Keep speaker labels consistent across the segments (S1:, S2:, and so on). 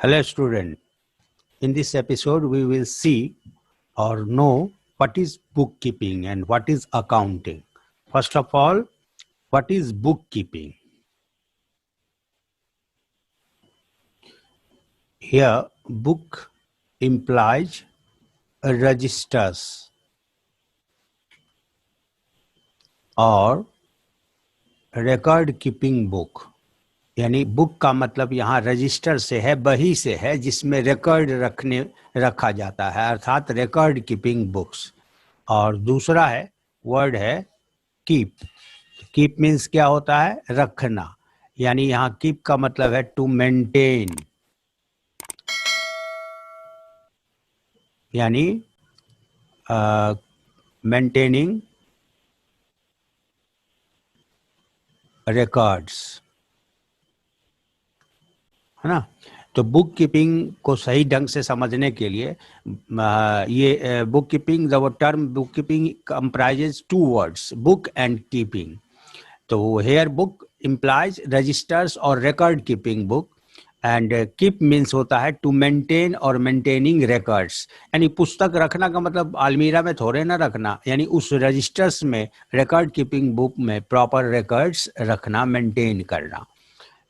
S1: Hello student, in this episode we will see or know what is bookkeeping and what is accounting. First of all, what is bookkeeping? Here book implies registers और record keeping book, यानी book का मतलब यहाँ register से है, बही से है, जिसमें रिकॉर्ड रखा जाता है, अर्थात रिकॉर्ड कीपिंग बुक्स। और दूसरा है वर्ड है कीप। कीप मीन्स क्या होता है? रखना। यानी यहाँ कीप का मतलब है टू मेंटेन, यानी मेंटेनिंग रिकॉर्ड्स, है ना। तो बुक कीपिंग को सही ढंग से समझने के लिए ये book keeping, the term book keeping comprises two words, book and keeping. तो हेयर बुक इम्प्लाइज रजिस्टर्स और record keeping book, and keep means होता है टू मेंटेन और मेंटेनिंग रिकॉर्ड्स। यानी पुस्तक रखना का मतलब अलमीरा में थोड़े ना रखना, यानी उस रजिस्टर्स में, रिकॉर्ड कीपिंग बुक में प्रॉपर रिकॉर्ड्स रखना, मेंटेन करना।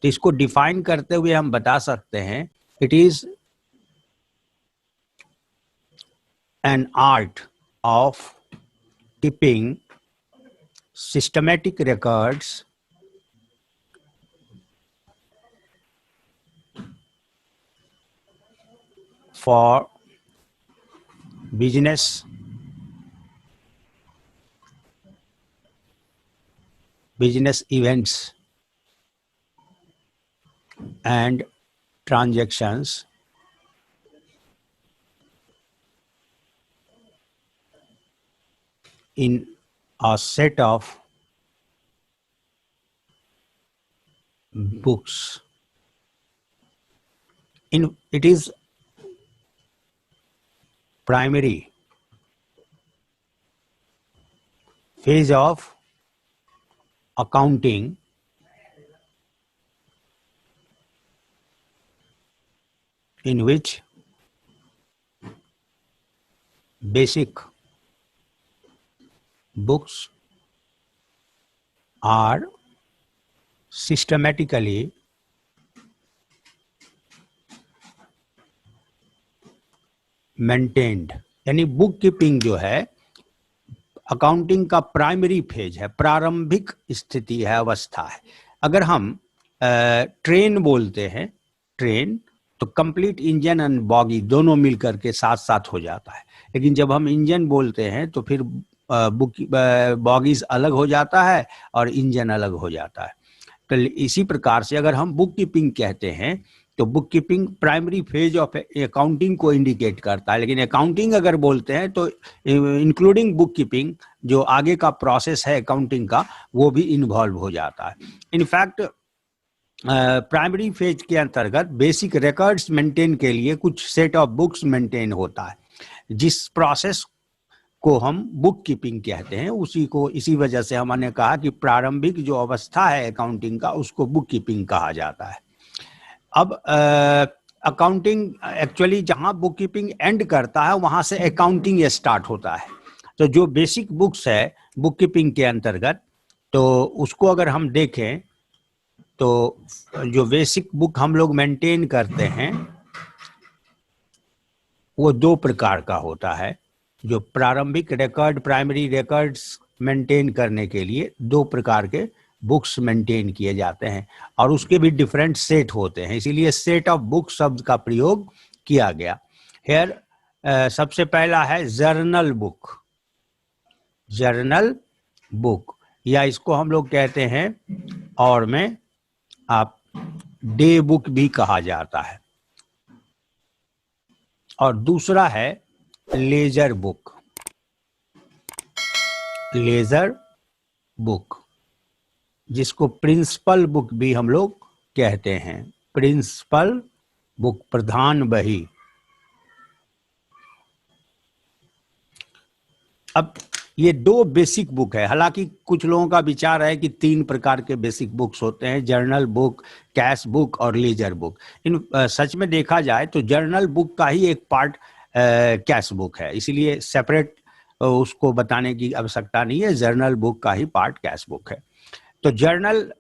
S1: तो इसको डिफाइन करते हुए हम बता सकते हैं, it is an art of keeping systematic records for business, events and transactions in a set of books. It is primary phase of accounting in which basic books are systematically maintained. यानी book keeping जो है accounting का primary phase है, प्रारंभिक स्थिति है, अवस्था है। अगर हम ट्रेन बोलते हैं, ट्रेन तो कंप्लीट इंजन एंड बॉगी दोनों मिलकर के साथ साथ हो जाता है। लेकिन जब हम इंजन बोलते हैं तो फिर बॉगीज अलग हो जाता है और इंजन अलग हो जाता है। तो इसी प्रकार से अगर हम बुक कीपिंग कहते हैं तो book keeping primary phase of accounting को इंडिकेट करता है। लेकिन अकाउंटिंग अगर बोलते हैं तो इंक्लूडिंग बुक कीपिंग, जो आगे का प्रोसेस है अकाउंटिंग का, वो भी इन्वॉल्व हो जाता है। इनफैक्ट प्राइमरी फेज के अंतर्गत बेसिक रिकॉर्ड्स मेंटेन के लिए कुछ सेट ऑफ बुक्स मेंटेन होता है, जिस प्रोसेस को हम बुक कीपिंग कहते हैं। इसी वजह से हमने कहा कि प्रारंभिक जो अवस्था है अकाउंटिंग का, उसको बुक कीपिंग कहा जाता है। अब अकाउंटिंग एक्चुअली जहां बुक कीपिंग एंड करता है वहां से अकाउंटिंग स्टार्ट होता है। तो जो बेसिक बुक्स है बुक कीपिंग के अंतर्गत, तो उसको अगर हम देखें तो जो बेसिक बुक हम लोग मेंटेन करते हैं वो दो प्रकार का होता है। जो प्रारंभिक रिकॉर्ड, प्राइमरी रिकॉर्ड्स मेंटेन करने के लिए दो प्रकार के बुक्स मेंटेन किए जाते हैं, और उसके भी डिफरेंट सेट होते हैं, इसीलिए सेट ऑफ बुक शब्द का प्रयोग किया गया। हेयर सबसे पहला है जर्नल बुक। जर्नल बुक, या इसको हम लोग कहते हैं और में आप डे बुक भी कहा जाता है। और दूसरा है लेजर बुक। लेजर बुक जिसको प्रिंसिपल बुक भी हम लोग कहते हैं। प्रिंसिपल बुक, प्रधान बही। अब ये 2 बेसिक बुक है। हालांकि कुछ लोगों का विचार है कि 3 प्रकार के बेसिक बुक्स होते हैं, जर्नल बुक, कैश बुक और लेजर बुक। इन सच में देखा जाए तो जर्नल बुक का ही एक पार्ट कैश बुक है, इसीलिए सेपरेट उसको बताने की आवश्यकता नहीं है, जर्नल बुक का ही पार्ट कैश बुक है। तो जर्नल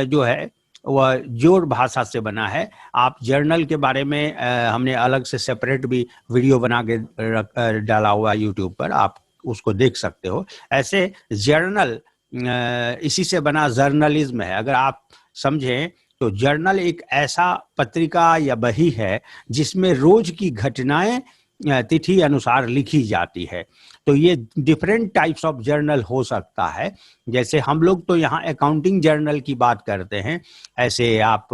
S1: जो है वह जोड़ भाषा से बना है। आप जर्नल के बारे में हमने अलग से सेपरेट भी वीडियो बना के डाला हुआ यूट्यूब पर, आप उसको देख सकते हो। ऐसे जर्नल इसी से बना जर्नलिज्म है। अगर आप समझें तो जर्नल एक ऐसा पत्रिका या बही है जिसमें रोज की घटनाएं तिथि अनुसार लिखी जाती है। तो ये डिफरेंट टाइप्स ऑफ जर्नल हो सकता है। जैसे हम लोग तो यहाँ अकाउंटिंग जर्नल की बात करते हैं, ऐसे आप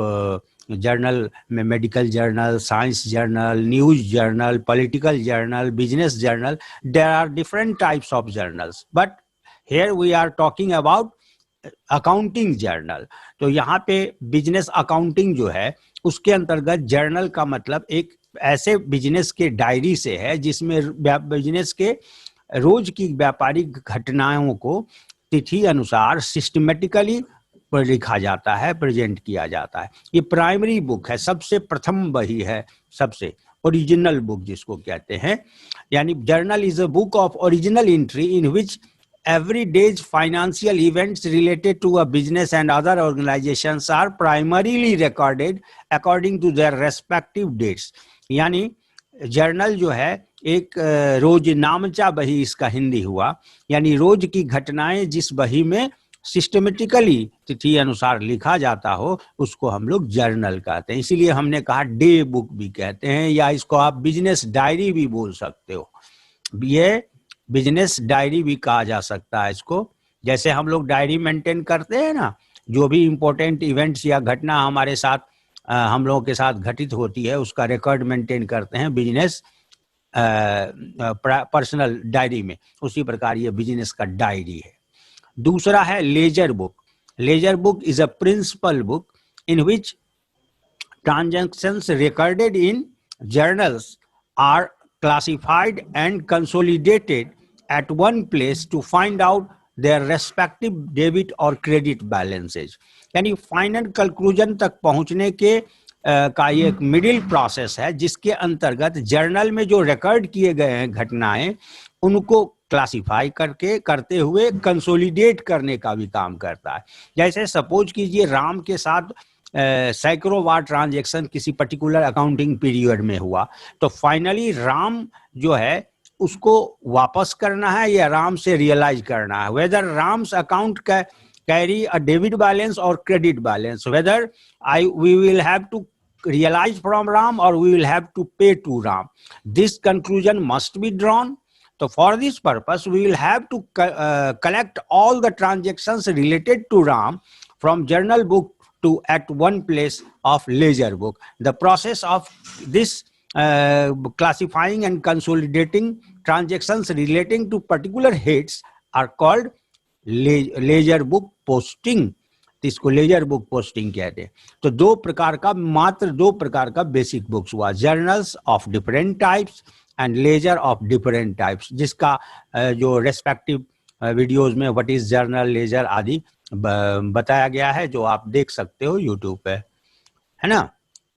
S1: जर्नल में medical journal, science journal, news journal, political journal, business journal, there are different types of journals, but here we are talking about accounting journal. तो यहाँ पे बिजनेस अकाउंटिंग जो है उसके अंतर्गत जर्नल का मतलब एक ऐसे बिजनेस के डायरी से है जिसमें बिजनेस के रोज की व्यापारिक घटनाओं को तिथि अनुसार सिस्टमेटिकली लिखा जाता है, प्रेजेंट किया जाता है। ये प्राइमरी बुक है, सबसे प्रथम बही है, सबसे ओरिजिनल बुक जिसको कहते हैं। यानी journal is a book of original entry in which every day's financial events related to a business and other organizations are primarily recorded according to their respective dates। यानी जर्नल जो है एक रोज नामचा बही इसका हिंदी हुआ, यानी रोज की घटनाएं जिस बही में सिस्टमेटिकली तिथि अनुसार लिखा जाता हो उसको हम लोग जर्नल कहते हैं। इसीलिए हमने कहा डे बुक भी कहते हैं, या इसको आप बिजनेस डायरी भी बोल सकते हो। ये बिजनेस डायरी भी कहा जा सकता है इसको। जैसे हम लोग डायरी मेंटेन करते हैं ना, जो भी इम्पोर्टेंट इवेंट्स या घटना हमारे साथ हम लोगों के साथ घटित होती है उसका रिकॉर्ड मेंटेन करते हैं बिजनेस पर्सनल डायरी में, उसी प्रकार ये बिजनेस का डायरी है। दूसरा है ledger book. Ledger book is a principal book in which transactions recorded in journals are classified and consolidated at one place to find out their respective debit or credit balances। यानी final conclusion तक पहुंचने के का ये एक middle process है जिसके अंतर्गत जर्नल में जो रिकॉर्ड किए गए हैं घटनाएं उनको क्लासिफाई करते हुए कंसोलिडेट करने का भी काम करता है। जैसे सपोज कीजिए राम के साथ सैकड़ों बार ट्रांजैक्शन किसी पर्टिकुलर अकाउंटिंग पीरियड में हुआ, तो फाइनली राम जो है उसको वापस करना है या राम से रियलाइज करना है, वेदर राम्स अकाउंट का कैरी अ डेबिट बैलेंस और credit balance, whether we will have to realize from Ram or we will have to pay to Ram. This conclusion must be drawn. So for this purpose, we will have to collect all the transactions related to Ram from journal book to at one place of ledger book. The process of this classifying and consolidating transactions relating to particular heads are called ledger book posting. इसको laser book posting कहते हैं। तो मात्र दो प्रकार का basic books हुआ, journals of different types and laser of different types, जिसका जो रेस्पेक्टिव वीडियोस में व्हाट इज जर्नल, लेजर आदि बताया गया है, जो आप देख सकते हो यूट्यूब पे, है ना।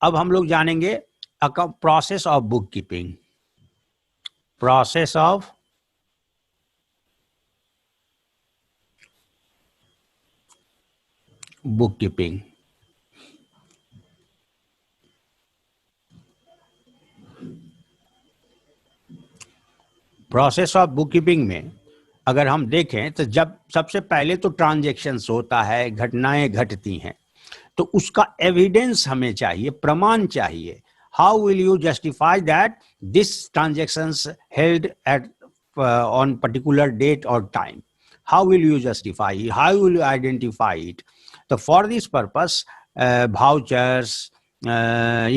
S1: अब हम लोग जानेंगे process of book keeping. Process of book keeping. Process of book keeping में अगर हम देखें तो जब सबसे पहले तो ट्रांजैक्शंस होता है, घटनाएं घटती हैं, तो उसका एविडेंस हमें चाहिए, प्रमाण चाहिए। How will you justify that this transactions held at on particular date और time? How will you justify it? How will you identify it? So for this purpose, vouchers,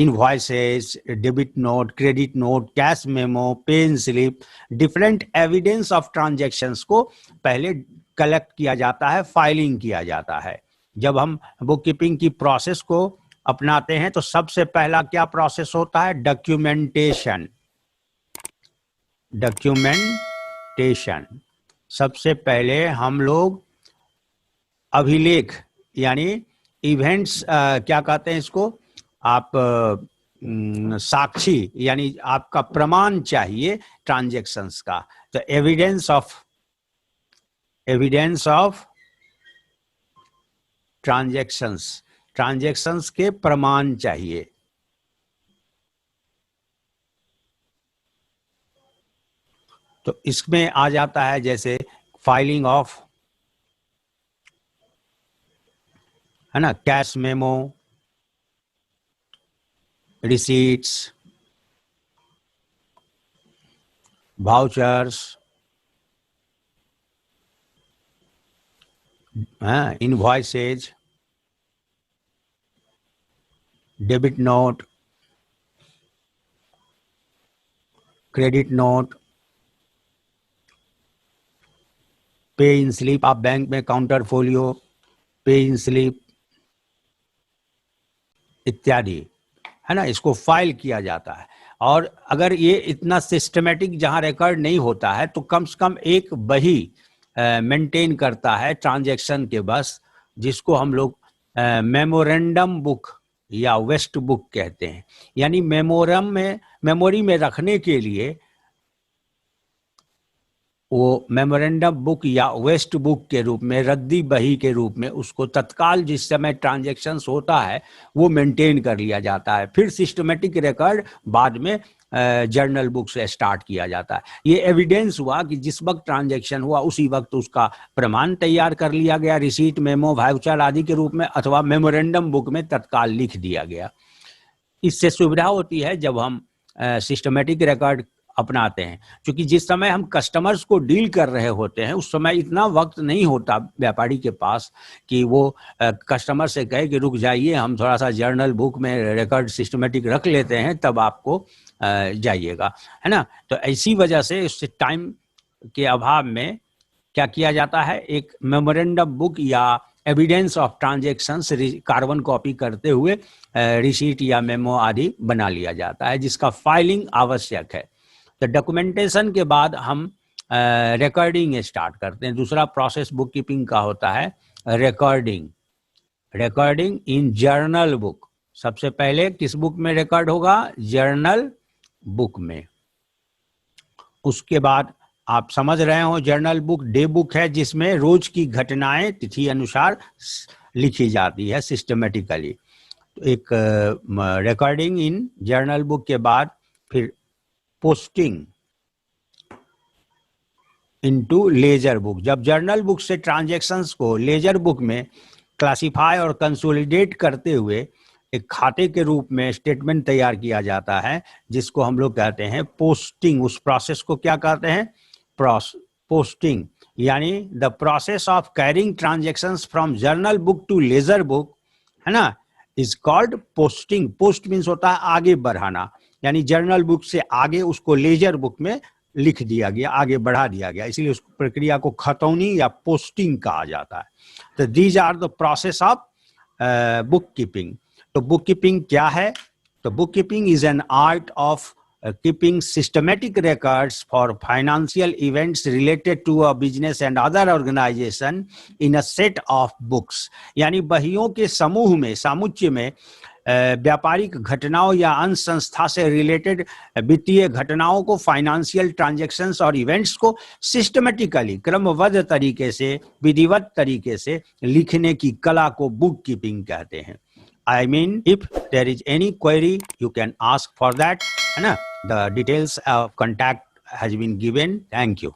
S1: invoices, debit note, credit note, cash memo, pay slip, different evidence of transactions को पहले collect किया जाता है, filing किया जाता है। जब हम बुक कीपिंग की प्रोसेस को अपनाते हैं तो सबसे पहला क्या प्रोसेस होता है? डॉक्यूमेंटेशन। डॉक्यूमेंटेशन सबसे पहले हम लोग अभिलेख यानी इवेंट्स, क्या कहते हैं इसको आप, साक्षी यानी आपका प्रमाण चाहिए ट्रांजैक्शंस का। तो एविडेंस ऑफ ट्रांजैक्शंस के प्रमाण चाहिए। तो इसमें आ जाता है जैसे फाइलिंग ऑफ, है ना, cash memo, receipts, vouchers, invoices, debit note, credit note, पे इन स्लिप, आप बैंक में काउंटर फोलियो, पे इन स्लिप इत्यादि, है ना, इसको फाइल किया जाता है। और अगर ये इतना सिस्टमेटिक जहां रिकॉर्ड नहीं होता है तो कम से कम एक बही मेंटेन करता है ट्रांजैक्शन के बस, जिसको हम लोग मेमोरेंडम बुक या वेस्ट बुक कहते हैं। यानी मेमोरी में रखने के लिए वो मेमोरेंडम बुक या वेस्ट बुक के रूप में, रद्दी बही के रूप में उसको तत्काल जिस समय ट्रांजैक्शंस होता है वो मेंटेन कर लिया जाता है। फिर सिस्टमेटिक रिकॉर्ड बाद में जर्नल बुक से स्टार्ट किया जाता है। ये एविडेंस हुआ कि जिस वक्त ट्रांजैक्शन हुआ उसी वक्त उसका प्रमाण तैयार कर लिया गया, रिसीट, मेमो, वाउचर आदि के रूप में, अथवा मेमोरेंडम बुक में तत्काल लिख दिया गया। इससे सुविधा होती है जब हम सिस्टमेटिक रिकॉर्ड अपनाते हैं, क्योंकि जिस समय हम कस्टमर्स को डील कर रहे होते हैं उस समय इतना वक्त नहीं होता व्यापारी के पास कि वो कस्टमर से कहे कि रुक जाइए, हम थोड़ा सा जर्नल बुक में रिकॉर्ड सिस्टमेटिक रख लेते हैं तब आपको जाइएगा, है ना। तो ऐसी वजह से इस टाइम के अभाव में क्या किया जाता है, एक मेमोरेंडम बुक या evidence of transactions carbon copy करते हुए रिसीट या मेमो आदि बना लिया जाता है, जिसका फाइलिंग आवश्यक है। तो डॉक्यूमेंटेशन के बाद हम रिकॉर्डिंग स्टार्ट करते हैं। दूसरा प्रोसेस बुक कीपिंग का होता है रिकॉर्डिंग इन जर्नल बुक। सबसे पहले किस बुक में रिकॉर्ड होगा, जर्नल बुक में। उसके बाद आप समझ रहे हो जर्नल बुक डे बुक है, जिसमें रोज की घटनाएं तिथि अनुसार लिखी जाती है सिस्टमेटिकली। तो एक रिकॉर्डिंग इन जर्नल बुक के बाद फिर पोस्टिंग इनटू लेजर बुक। जब जर्नल बुक से ट्रांजैक्शंस को लेजर बुक में क्लासिफाई और कंसोलिडेट करते हुए एक खाते के रूप में स्टेटमेंट तैयार किया जाता है, जिसको हम लोग कहते हैं पोस्टिंग। उस प्रोसेस को क्या कहते हैं, पोस्टिंग। यानी the process of carrying transactions from journal book to ledger book, है ना, is called posting. Post means होता है आगे बढ़ाना, यानी जर्नल बुक से आगे उसको लेजर बुक में लिख दिया गया, आगे बढ़ा दिया गया, इसीलिए उस प्रक्रिया को खतौनी या पोस्टिंग कहा जाता है। तो these are the process of book keeping. तो बुक कीपिंग क्या है, तो book keeping is an art of keeping systematic records for financial events related to a business and other organization in a set of books। यानी बहियों के समूह में, सामुच्य में व्यापारिक घटनाओं या अन्य संस्था से रिलेटेड वित्तीय घटनाओं को, फाइनेंशियल ट्रांजैक्शंस और इवेंट्स को सिस्टमेटिकली, क्रमबद्ध तरीके से, विधिवत तरीके से लिखने की कला को बुक कीपिंग कहते हैं। I mean, if there is any query, you can ask for that, है ना। The details of contact has been given. Thank you.